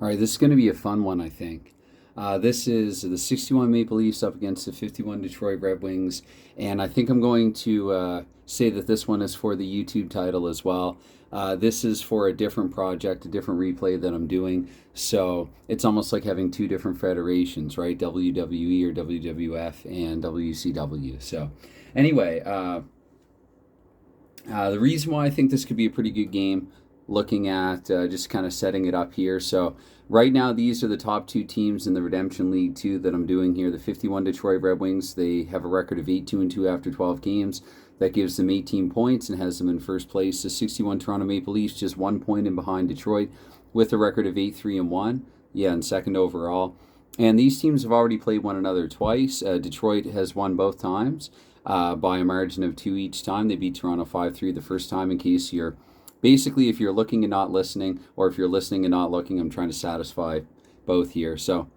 All right, this is going to be a fun one, I think. This is the 61 Maple Leafs up against the 51 Detroit Red Wings, and I think I'm going to say that this one is for the YouTube title as well. This is for a different project, a different replay that I'm doing, so it's almost like having two different federations, right? WWE or WWF and WCW. So anyway, the reason why I think this could be a pretty good game, looking at just kind of setting it up here. So right now, these are the top two teams in the Redemption League 2 that I'm doing here. The 51 Detroit Red Wings, they have a record of 8-2-2 after 12 games. That gives them 18 points and has them in first place. The 61 Toronto Maple Leafs, just 1 point in behind Detroit with a record of 8-3-1. Yeah, and second overall. And these teams have already played one another twice. Detroit has won both times by a margin of 2 each time. They beat Toronto 5-3 the first time. In case you're basically, if you're looking and not listening, or if you're listening and not looking, I'm trying to satisfy both here. So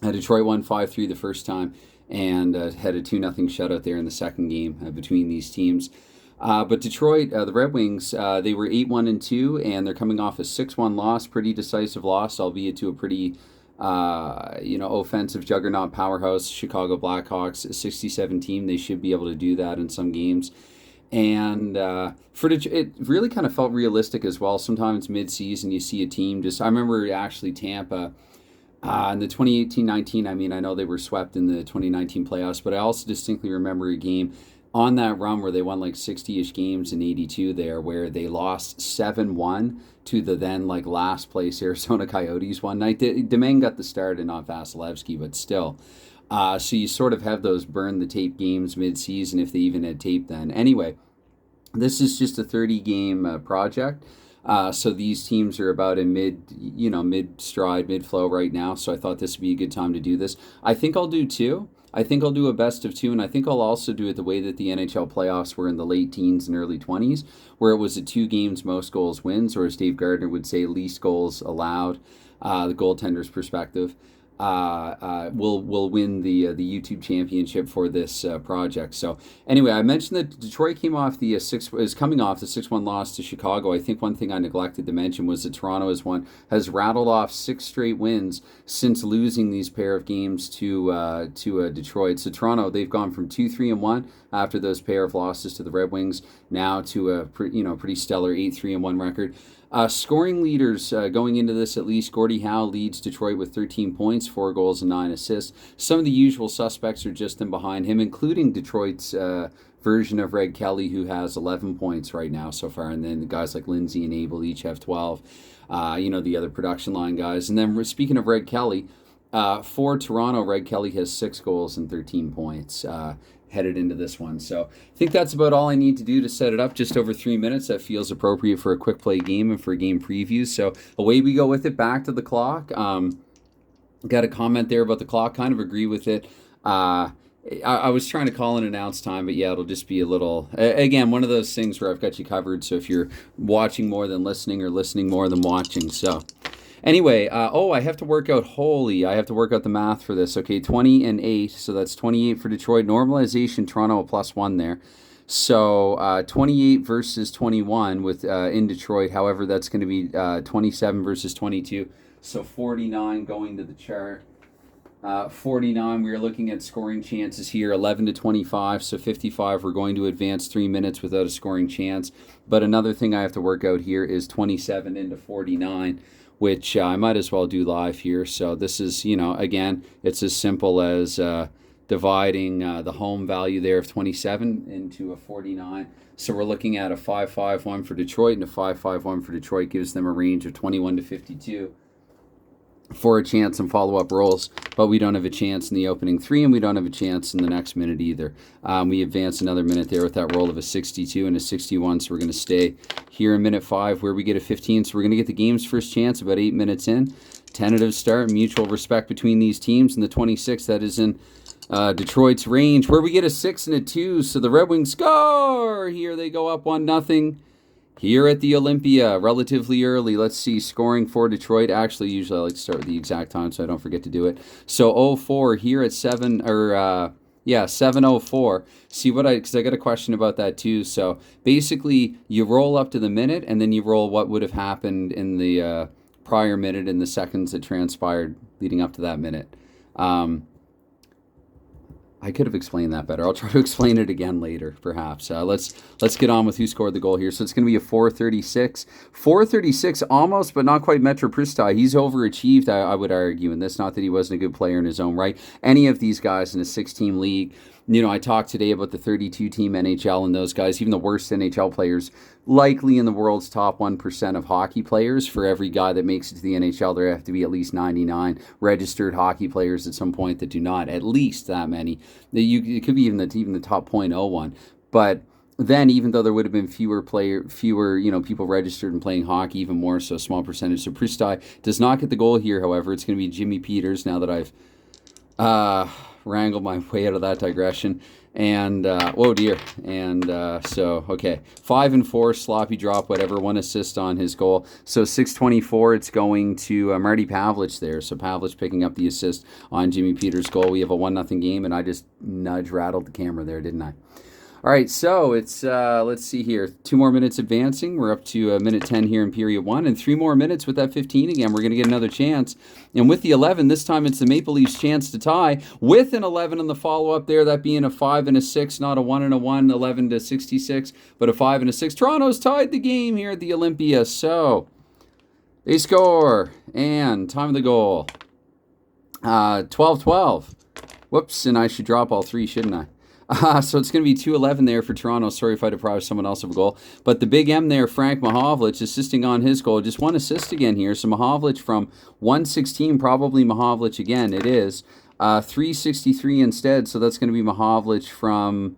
Detroit won 5-3 the first time and had a 2-0 shutout there in the second game between these teams. But Detroit, the Red Wings, they were 8-1-2, and they're coming off a 6-1 loss, pretty decisive loss, albeit to a pretty offensive juggernaut powerhouse, Chicago Blackhawks, a 67 team. They should be able to do that in some games. And it really kind of felt realistic as well. Sometimes mid-season you see a team just... I remember actually Tampa in the 2018-19, I know they were swept in the 2019 playoffs, but I also distinctly remember a game on that run where they won like 60-ish games in 82 there, where they lost 7-1 to the then last place Arizona Coyotes one night. Domingue got the start and not Vasilevsky, but still. So you sort of have those burn the tape games mid-season if they even had tape then. Anyway, this is just a 30-game project. So these teams are about in mid-stride, mid-flow right now. So I thought this would be a good time to do this. I think I'll do two. I think I'll do a best of two, and I think I'll also do it the way that the NHL playoffs were in the late teens and early 20s, where it was a 2 games, most goals wins, or as Dave Gardner would say, least goals allowed, the goaltender's perspective. Will win the YouTube championship for this project. So anyway, I mentioned that Detroit came off is coming off the 6-1 loss to Chicago. I think one thing I neglected to mention was that Toronto has rattled off 6 straight wins since losing these pair of games to Detroit. So Toronto, they've gone from 2-3-1 after those pair of losses to the Red Wings, now to a pretty stellar 8-3-1 record. Scoring leaders going into this, at least Gordie Howe leads Detroit with 13 points, 4 goals and 9 assists. Some of the usual suspects are just in behind him, including Detroit's version of Red Kelly, who has 11 points right now so far. And then the guys like Lindsay and Abel each have 12. The other production line guys. And then speaking of Red Kelly, for Toronto, Red Kelly has 6 goals and 13 points. Headed into this one. So I think that's about all I need to do to set it up. Just over 3 minutes. That feels appropriate for a quick play game and for a game preview. So away we go with it. Back to the clock. Got a comment there about the clock. Kind of agree with it. I was trying to call an announce time, but yeah, it'll just be a little... Again, one of those things where I've got you covered. So if you're watching more than listening or listening more than watching. So... Anyway, I have to work out the math for this. Okay, 20 and 8, so that's 28 for Detroit. Normalization, Toronto, a +1 there. So 28 versus 21 with in Detroit. However, that's going to be 27 versus 22. So 49 going to the chart. 49, we are looking at scoring chances here, 11 to 25, so 55. We're going to advance 3 minutes without a scoring chance. But another thing I have to work out here is 27 into 49. Which I might as well do live here. So this is, again, it's as simple as dividing the home value there of 27 into a 49. So we're looking at a 5-5-1 for Detroit, and a 5-5-1 for Detroit gives them a range of 21 to 52 for a chance and follow-up rolls. But we don't have a chance in the opening 3, and we don't have a chance in the next minute either. We advance another minute there with that roll of a 62 and a 61, so we're going to stay here in minute 5 where we get a 15. So we're going to get the game's first chance about 8 minutes in. Tentative start, mutual respect between these teams. And the 26, that is in Detroit's range, where we get a 6 and a 2. So the Red Wings score! Here they go up 1-0. Here at the Olympia, relatively early. Let's see, scoring for Detroit. Actually, usually I like to start with the exact time so I don't forget to do it. So 0-4 here at 7:04. See because I got a question about that too. So basically, you roll up to the minute, and then you roll what would have happened in the prior minute and the seconds that transpired leading up to that minute. I could have explained that better. I'll try to explain it again later, perhaps. Let's get on with who scored the goal here. So it's going to be a 436. 436, almost, but not quite Metro Pristai. He's overachieved, I would argue, in this. Not that he wasn't a good player in his own right. Any of these guys in a 6-team league, I talked today about the 32-team NHL and those guys, even the worst NHL players, likely in the world's top 1% of hockey players. For every guy that makes it to the NHL, there have to be at least 99 registered hockey players at some point that do not, at least that many. It could be even the top 0.01. But then, even though there would have been fewer people registered and playing hockey, even more so, small percentage. So Pristai does not get the goal here, however. It's going to be Jimmy Peters, now that I've wrangled my way out of that digression. And, whoa, dear. And okay. 5 and 4, sloppy drop, whatever. 1 assist on his goal. So 6:24, it's going to Marty Pavlich there. So Pavlich picking up the assist on Jimmy Peters' goal. We have a 1-0 game, and I just rattled the camera there, didn't I? All right, so it's, let's see here. 2 more minutes advancing. We're up to minute 10 here in period 1, and 3 more minutes with that 15 again. We're going to get another chance. And with the 11, this time it's the Maple Leafs' chance to tie with an 11 on the follow-up there, that being a 5 and a 6, not a 1 and a 1, 11 to 66, but a 5 and a 6. Toronto's tied the game here at the Olympia, so they score. And time of the goal, 12-12. Whoops, and I should drop all 3, shouldn't I? So it's going to be 2-11 there for Toronto. Sorry if I deprived someone else of a goal. But the big M there, Frank Mahovlich, assisting on his goal. Just 1 assist again here. So Mahovlich from 116, probably Mahovlich again. It is 363 instead. So that's going to be Mahovlich from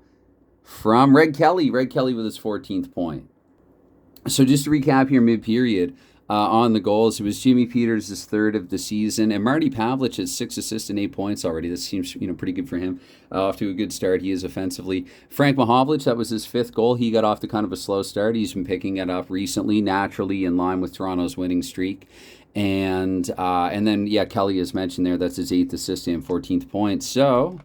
Red Kelly. Red Kelly with his 14th point. So just to recap here mid-period, on the goals, it was Jimmy Peters' 3rd of the season, and Marty Pavlich has 6 assists and 8 points already. This seems pretty good for him. Off to a good start he is offensively. Frank Mahovlich, that was his 5th goal. He got off to kind of a slow start. He's been picking it up recently, naturally in line with Toronto's winning streak. And then Kelly, as mentioned there, that's his 8th assist and 14th point. So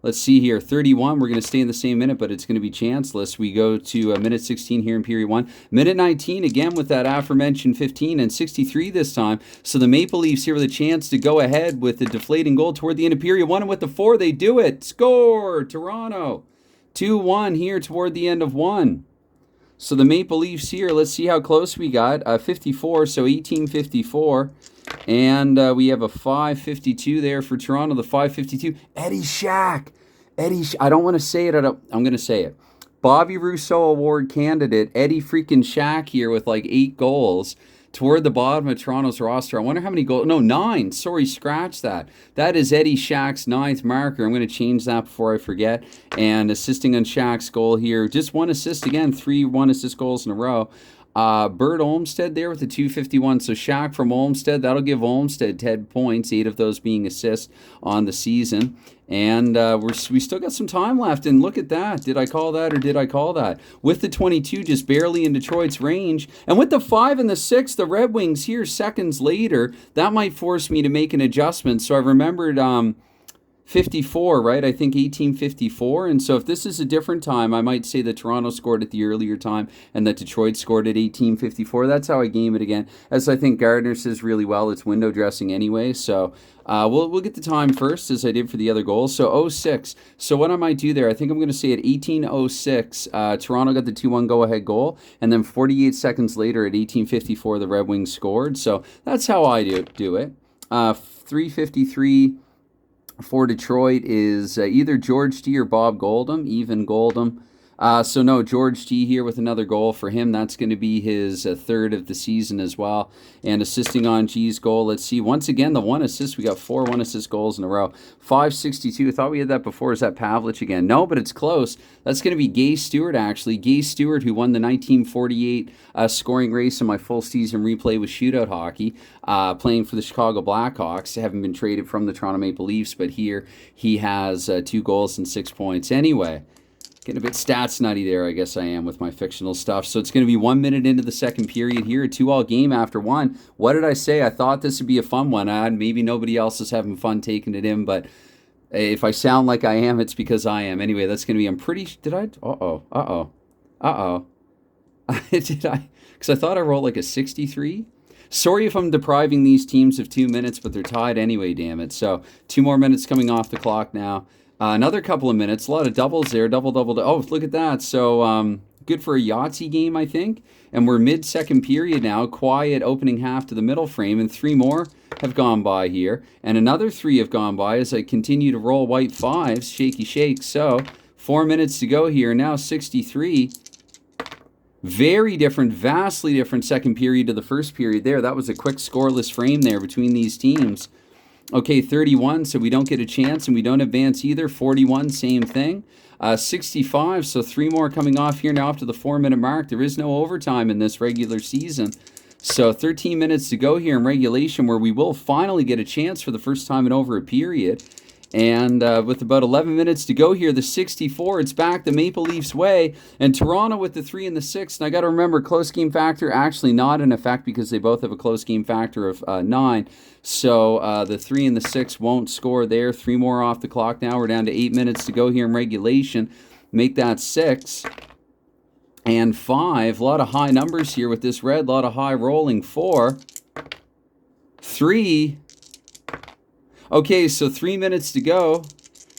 let's see here, 31. We're going to stay in the same minute, but it's going to be chanceless. We go to minute 16 here in period 1. Minute 19, again with that aforementioned 15, and 63 this time. So the Maple Leafs here with a chance to go ahead with the deflating goal toward the end of period 1, and with the 4, they do it. Score! Toronto. 2-1 here toward the end of 1. So the Maple Leafs here, let's see how close we got. 54, so 18-54. And we have a 5:52 there for Toronto. The 5:52. Eddie Shack. I don't want to say it. I'm going to say it. Bobby Rousseau Award candidate Eddie freaking Shack here with like 8 goals toward the bottom of Toronto's roster. I wonder how many goals. No, 9. Sorry, scratch that. That is Eddie Shack's 9th marker. I'm going to change that before I forget. And assisting on Shack's goal here. Just 1 assist again. 3 1-assist goals in a row. Bert Olmsted there with the 251. So Shack from Olmsted, that'll give Olmsted 10 points, 8 of those being assists on the season. And we still got some time left. And look at that. Did I call that or did I call that? With the 22, just barely in Detroit's range. And with the 5 and the 6, the Red Wings here seconds later, that might force me to make an adjustment. So I remembered 54, right? I think 1854. And so if this is a different time, I might say that Toronto scored at the earlier time and that Detroit scored at 1854. That's how I game it again. As I think Gardner says really well, it's window dressing anyway. So we'll get the time first, as I did for the other goals. So 06. So what I might do there, I think I'm going to say at 1806, Toronto got the 2-1 go-ahead goal. And then 48 seconds later at 1854, the Red Wings scored. So that's how I do it. 353 for Detroit is either George T or Bob Goldham, even Goldham. So no, George T here with another goal for him. That's going to be his 3rd of the season as well. And assisting on G's goal, let's see. Once again, the 1 assist. We got 4 1-assist goals in a row. 562. I thought we had that before. Is that Pavlich again? No, but it's close. That's going to be Gay Stewart, actually. Gay Stewart, who won the 1948 scoring race in my full season replay with shootout hockey, playing for the Chicago Blackhawks. Haven't been traded from the Toronto Maple Leafs, but here he has 2 goals and 6 points. Anyway, getting a bit stats nutty there, I guess I am, with my fictional stuff. So it's going to be 1 minute into the second period here, a 2-all game after 1. What did I say? I thought this would be a fun one. Maybe nobody else is having fun taking it in, but if I sound like I am, it's because I am. Anyway, that's going to be, did I? Did I? Because I thought I rolled like a 63. Sorry if I'm depriving these teams of 2 minutes, but they're tied anyway, damn it. So 2 more minutes coming off the clock now. Another couple of minutes. A lot of doubles there. Double. Oh, look at that. So good for a Yahtzee game, I think. And we're mid-second period now. Quiet opening half to the middle frame. And 3 more have gone by here. And another 3 have gone by as I continue to roll white 5s. Shaky shake. So 4 minutes to go here. Now 63. Very different, vastly different second period to the first period there. That was a quick scoreless frame there between these teams. Okay, 31, so we don't get a chance and we don't advance either. 41, same thing. 65, so 3 more coming off here now up to the 4-minute mark. There is no overtime in this regular season. So 13 minutes to go here in regulation where we will finally get a chance for the first time in over a period. And with about 11 minutes to go here, the 64, it's back the Maple Leafs way. And Toronto with the 3 and the 6. And I got to remember, close game factor actually not in effect because they both have a close game factor of 9. So the 3 and the 6 won't score there. 3 more off the clock now. We're down to 8 minutes to go here in regulation. Make that 6. And 5. A lot of high numbers here with this red. A lot of high rolling. 4. 3. Okay, so 3 minutes to go.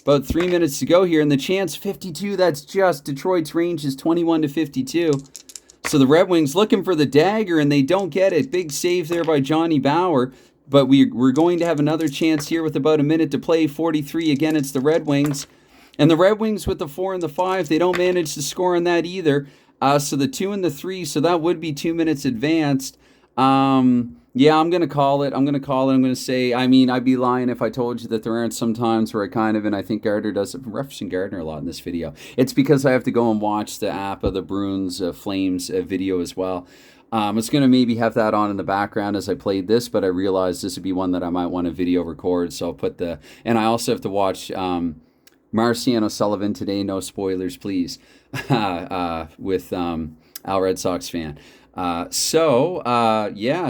About 3 minutes to go here. And the chance, 52. That's just Detroit's range is 21 to 52. So the Red Wings looking for the dagger, and they don't get it. Big save there by Johnny Bauer. But we're going to have another chance here with about a minute to play. 43. Again, it's the Red Wings. And the Red Wings with the 4 and the 5, they don't manage to score on that either. So the 2 and the 3, so that would be 2 minutes advanced. Yeah, I'm going to call it. I'm going to say, I mean, I'd be lying if I told you that there aren't some times where I kind of, and I think Gardner does it, I'm referencing Gardner a lot in this video. It's because I have to go and watch the app of the Bruins Flames video as well. I was going to maybe have that on in the background as I played this, but I realized this would be one that I might want to video record. So I'll put and I also have to watch Marciano Sullivan today. No spoilers, please, with Al Red Sox fan. Yeah,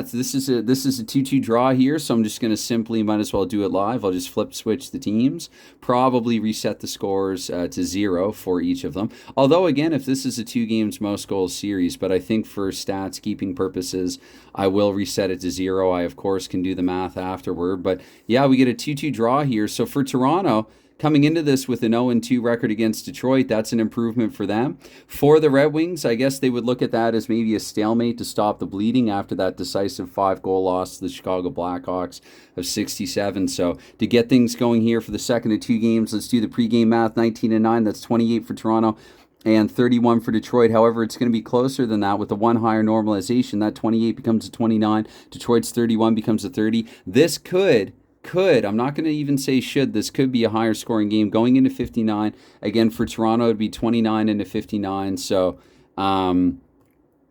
this is a 2-2 draw here, so I'm just going to simply, might as well do it live. I'll just flip switch the teams, probably reset the scores to 0 for each of them. Although, again, if this is a 2 games most goals series, but I think for stats keeping purposes, I will reset it to 0. I, of course, can do the math afterward. But, yeah, we get a 2-2 draw here. So for Toronto, coming into this with an 0-2 record against Detroit, that's an improvement for them. For the Red Wings, I guess they would look at that as maybe a stalemate to stop the bleeding after that decisive 5-goal loss to the Chicago Blackhawks of 67. So to get things going here for the second of 2 games, let's do the pregame math. 19-9, that's 28 for Toronto and 31 for Detroit. However, it's going to be closer than that with the 1 higher normalization. That 28 becomes a 29. Detroit's 31 becomes a 30. This could, I'm not going to even say should, this could be a higher scoring game going into 59. Again, for Toronto, it'd be 29 into 59. So,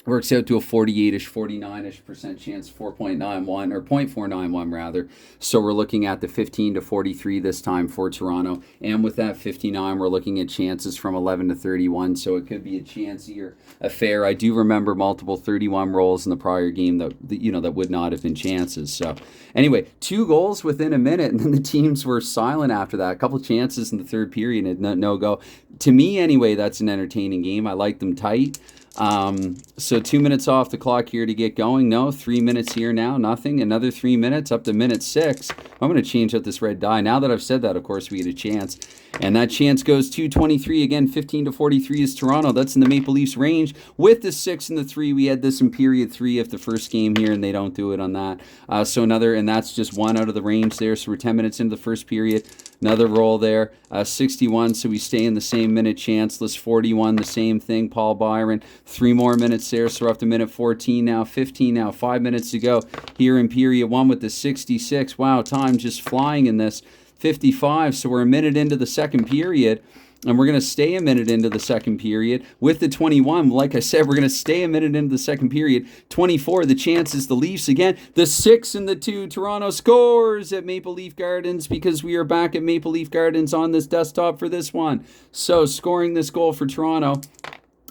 works out to a 48-ish, 49-ish% chance, 4.91 or 0.491 rather. So we're looking at the 15 to 43 this time for Toronto. And with that 59, we're looking at chances from 11 to 31. So it could be a chancier affair. I do remember multiple 31 rolls in the prior game that would not have been chances. So anyway, 2 goals within a minute, and then the teams were silent after that. A couple chances in the third period and no go. To me, anyway, that's an entertaining game. I like them tight. So 2 minutes off the clock here to get going. No, 3 minutes here now, nothing. Another 3 minutes up to minute 6. I'm going to change out this red die. Now that I've said that, of course, we get a chance. And that chance goes to 23. Again, 15 to 43 is Toronto. That's in the Maple Leafs range. With the 6 and the 3, we had this in period 3 of the first game here, and they don't do it on that. So another, and that's just 1 out of the range there. So we're 10 minutes into the first period. Another roll there, 61, so we stay in the same minute chanceless. 41, the same thing, Paul Byron. 3 more minutes there, so we're up to minute 14 now, 15 now, 5 minutes to go here in period 1 with the 66. Wow, time just flying in this. 55, so we're a minute into the second period. And we're going to stay a minute into the second period with the 21. Like I said, we're going to stay a minute into the second period. 24, the chances, the Leafs again. The 6 and the 2, Toronto scores at Maple Leaf Gardens because we are back at Maple Leaf Gardens on this desktop for this one. So scoring this goal for Toronto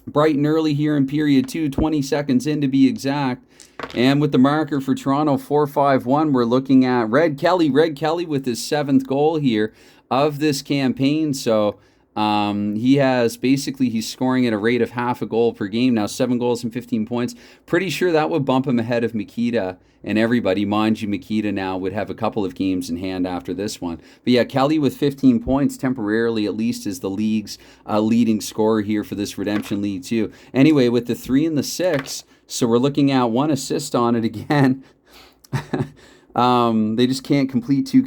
bright and early here in period 2, 20 seconds in to be exact. And with the marker for Toronto, 4-5-1, we're looking at Red Kelly with his 7th goal here of this campaign. So He has basically, he's scoring at a rate of half a goal per game now, 7 goals and 15 points. Pretty sure that would bump him ahead of Mikita and everybody. Mind you, Mikita now would have a couple of games in hand after this one. But yeah, Kelly with 15 points temporarily, at least, is the league's leading scorer here for this Redemption League too. Anyway, with the 3 and the 6, so we're looking at 1 assist on it again. They just can't complete 2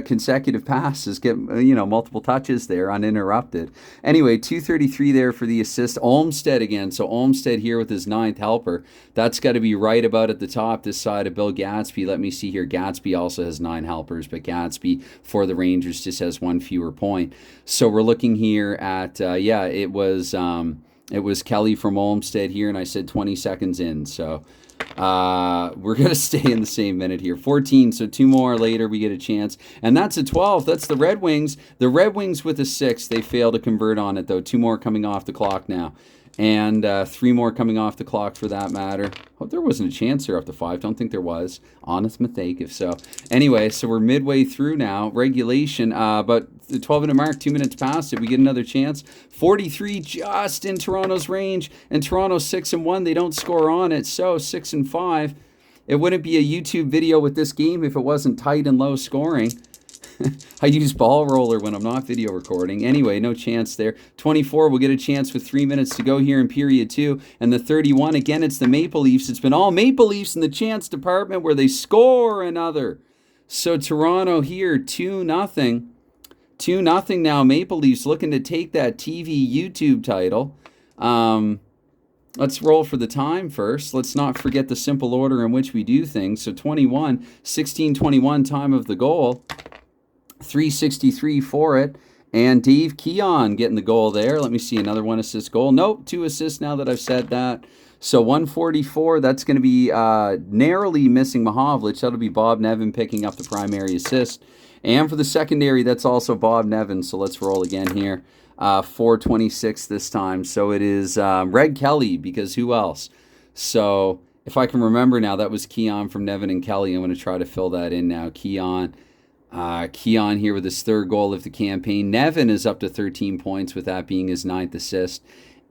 consecutive passes, get multiple touches there uninterrupted. Anyway, 233 there for the assist. Olmsted again. So Olmsted here with his 9th helper. That's got to be right about at the top this side of Bill Gadsby. Let me see here. Gadsby also has 9 helpers, but Gadsby for the Rangers just has 1 fewer point. So we're looking here at it was Kelly from Olmsted here, and I said 20 seconds in. So we're going to stay in the same minute here. 14, so 2 more later we get a chance. And that's a 12. That's the Red Wings. The Red Wings with a 6. They fail to convert on it, though. 2 more coming off the clock now. And 3 more coming off the clock for that matter. Hope there wasn't a chance there up to 5. Don't think there was. Honest mistake if so. Anyway, so we're midway through now. Regulation, but the 12-minute mark, 2 minutes past it. We get another chance. 43 just in Toronto's range. And Toronto 6-1. They don't score on it. So 6-5. It wouldn't be a YouTube video with this game if it wasn't tight and low scoring. I use ball roller when I'm not video recording. Anyway, no chance there. 24, we'll get a chance with 3 minutes to go here in period 2. And the 31, again, it's the Maple Leafs. It's been all Maple Leafs in the chance department where they score another. So Toronto here, 2-0. 2-0 now. Maple Leafs looking to take that TV YouTube title. Let's roll for the time first. Let's not forget the simple order in which we do things. So 21, 16-21 time of the goal. 363 for it. And Dave Keon getting the goal there. Let me see, another 1 assist goal. Nope, 2 assists now that I've said that. So 144, that's going to be narrowly missing Mahovlich. That'll be Bob Nevin picking up the primary assist. And for the secondary, that's also Bob Nevin. So let's roll again here. 426 this time. So it is Red Kelly, because who else? So if I can remember now, that was Keon from Nevin and Kelly. I'm going to try to fill that in now. Keon here with his 3rd goal of the campaign. Nevin is up to 13 points with that being his 9th assist.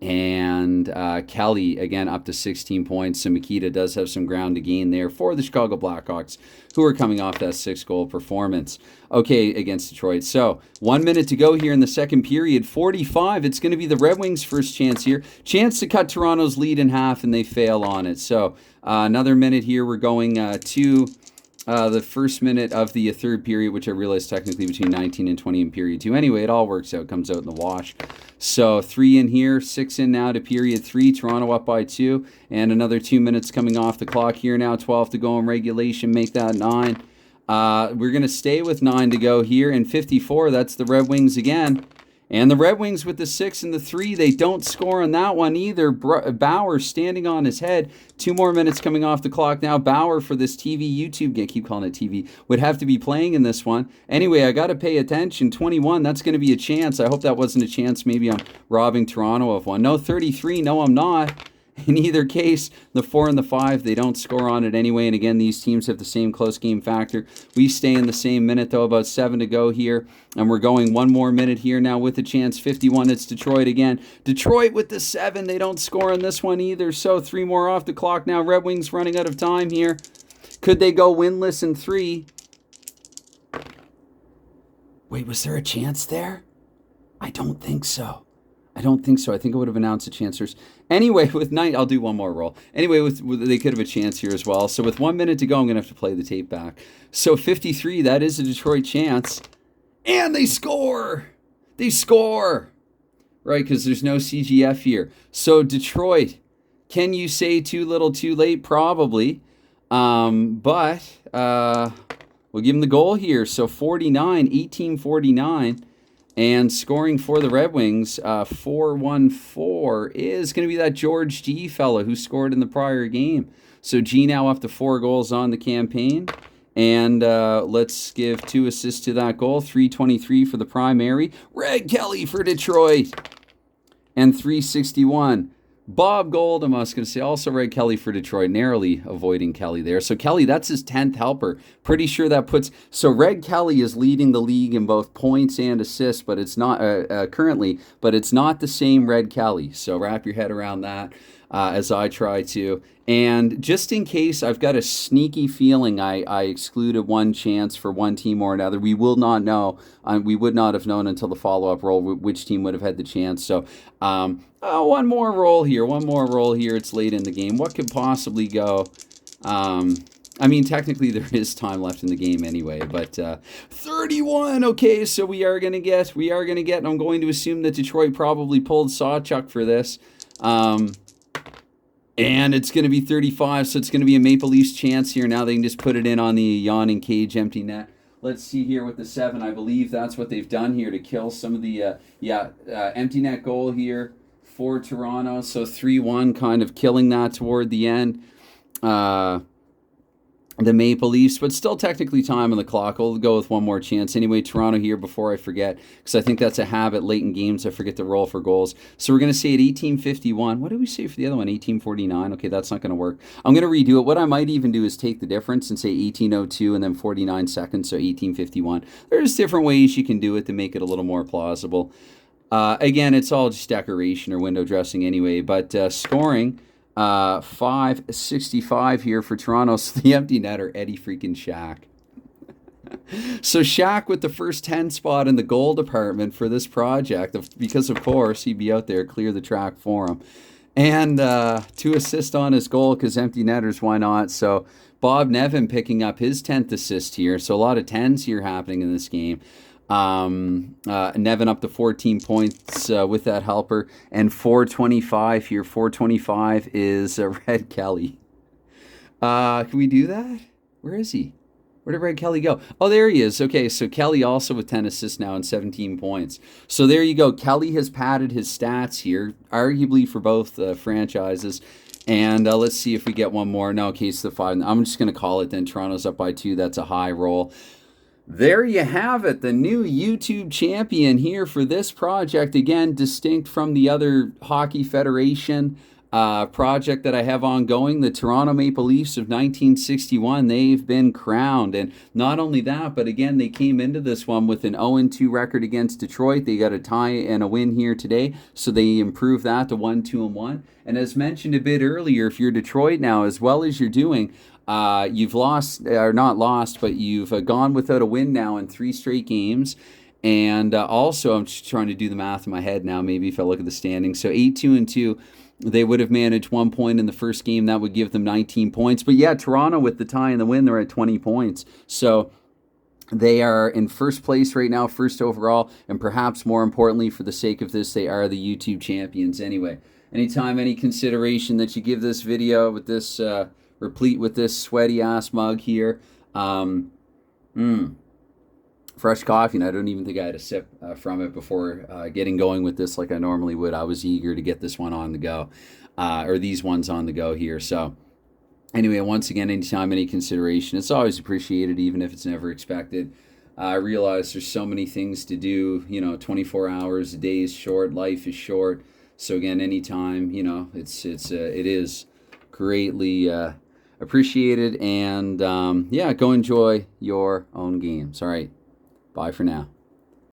And Kelly, again, up to 16 points. So Mikita does have some ground to gain there for the Chicago Blackhawks, who are coming off that 6-goal performance. Okay, against Detroit. So 1 minute to go here in the second period. 45, it's going to be the Red Wings' first chance here. Chance to cut Toronto's lead in half, and they fail on it. So another minute here. We're going to the first minute of the 3rd period, which I realize technically between 19 and 20 in period 2. Anyway, it all works out, comes out in the wash. So 3 in here, 6 in now to period 3. Toronto up by 2. And another 2 minutes coming off the clock here now. 12 to go in regulation, make that 9. We're going to stay with 9 to go here. And 54, that's the Red Wings again. And the Red Wings with the 6 and the 3, they don't score on that one either. Bauer standing on his head. 2 more minutes coming off the clock now. Bauer for this TV YouTube game, keep calling it TV, would have to be playing in this one. Anyway, I got to pay attention. 21, that's going to be a chance. I hope that wasn't a chance. Maybe I'm robbing Toronto of one. No, 33, no, I'm not. In either case, the 4 and the 5, they don't score on it anyway. And again, these teams have the same close game factor. We stay in the same minute, though, about 7 to go here. And we're going 1 more minute here now with a chance. 51, it's Detroit again. Detroit with the 7. They don't score on this one either. So 3 more off the clock now. Red Wings running out of time here. Could they go winless in 3? Wait, was there a chance there? I don't think so. I think I would have announced a chance first. Anyway, with 9, I'll do one more roll. Anyway, they could have a chance here as well. So with 1 minute to go, I'm going to have to play the tape back. So 53, that is a Detroit chance. And they score! They score! Right, because there's no CGF here. So Detroit, can you say too little too late? Probably. But we'll give them the goal here. So 49, 18-49. And scoring for the Red Wings, 4-1-4, is going to be that George G fella who scored in the prior game. So G now up to 4 goals on the campaign. And let's give 2 assists to that goal. 323 for the primary. Red Kelly for Detroit. And 361. Bob Goldham, I was going to say, also Red Kelly for Detroit, narrowly avoiding Kelly there. So Kelly, that's his 10th helper. Pretty sure that puts, so Red Kelly is leading the league in both points and assists, but it's not currently, but it's not the same Red Kelly. So wrap your head around that as I try to. And just in case, I've got a sneaky feeling I excluded one chance for one team or another. We will not know. We would not have known until the follow-up roll which team would have had the chance. So one more roll here. One more roll here. It's late in the game. What could possibly go? I mean, technically there is time left in the game anyway, but 31. Okay, so we are gonna get, and I'm going to assume that Detroit probably pulled Sawchuk for this. And it's going to be 35, so it's going to be a Maple Leafs chance here. Now they can just put it in on the yawning cage empty net. Let's see here with the 7. I believe that's what they've done here to kill some of the, empty net goal here for Toronto. So 3-1, kind of killing that toward the end. The Maple Leafs, but still technically time on the clock. We'll go with one more chance. Anyway, Toronto here before I forget, because I think that's a habit late in games. I forget to roll for goals. So we're going to say at 18:51. What did we say for the other one? 18:49. Okay, that's not going to work. I'm going to redo it. What I might even do is take the difference and say 18:02 and then 49 seconds, so 18:51. There's different ways you can do it to make it a little more plausible. Again, it's all just decoration or window dressing anyway, but scoring... 565 here for Toronto. So the empty netter, Eddie freaking Shack. So Shack with the first 10 spot in the goal department for this project, because of course he'd be out there, clear the track for him. And 2 assists on his goal, because empty netters, why not? So Bob Nevin picking up his 10th assist here. So a lot of 10s here happening in this game. Nevin up to 14 points with that helper, and 425 here. 425 is Red Kelly. Can we do that? Where is he? Where did Red Kelly go? Oh, there he is. Okay, so Kelly also with 10 assists now and 17 points. So there you go. Kelly has padded his stats here, arguably for both franchises. And let's see if we get one more. No, okay, it's the 5. I'm just going to call it then. Toronto's up by 2. That's a high roll. There you have it, the new YouTube champion here for this project. Again, distinct from the other Hockey Federation project that I have ongoing, the Toronto Maple Leafs of 1961. They've been crowned. And not only that, but again, they came into this one with an 0-2 record against Detroit. They got a tie and a win here today, so they improved that to 1-2-1. And as mentioned a bit earlier, if you're Detroit now, as well as you're doing, you've lost, or not lost, but you've gone without a win now in 3 straight games. And also, I'm just trying to do the math in my head now, maybe if I look at the standings. So 8-2-2, they would have managed 1 point in the first game. That would give them 19 points. But yeah, Toronto with the tie and the win, they're at 20 points. So they are in first place right now, first overall. And perhaps more importantly, for the sake of this, they are the YouTube champions anyway. Anytime, any consideration that you give this video with this... replete with this sweaty ass mug here. Fresh coffee, and I don't even think I had a sip from it before getting going with this like I normally would. I was eager to get this one on the go, or these ones on the go here. So anyway, once again, anytime, any consideration, it's always appreciated, even if it's never expected. I realize there's so many things to do, 24 hours, a day is short, life is short. So again, anytime, it is greatly appreciated, and go enjoy your own games. All right, bye for now.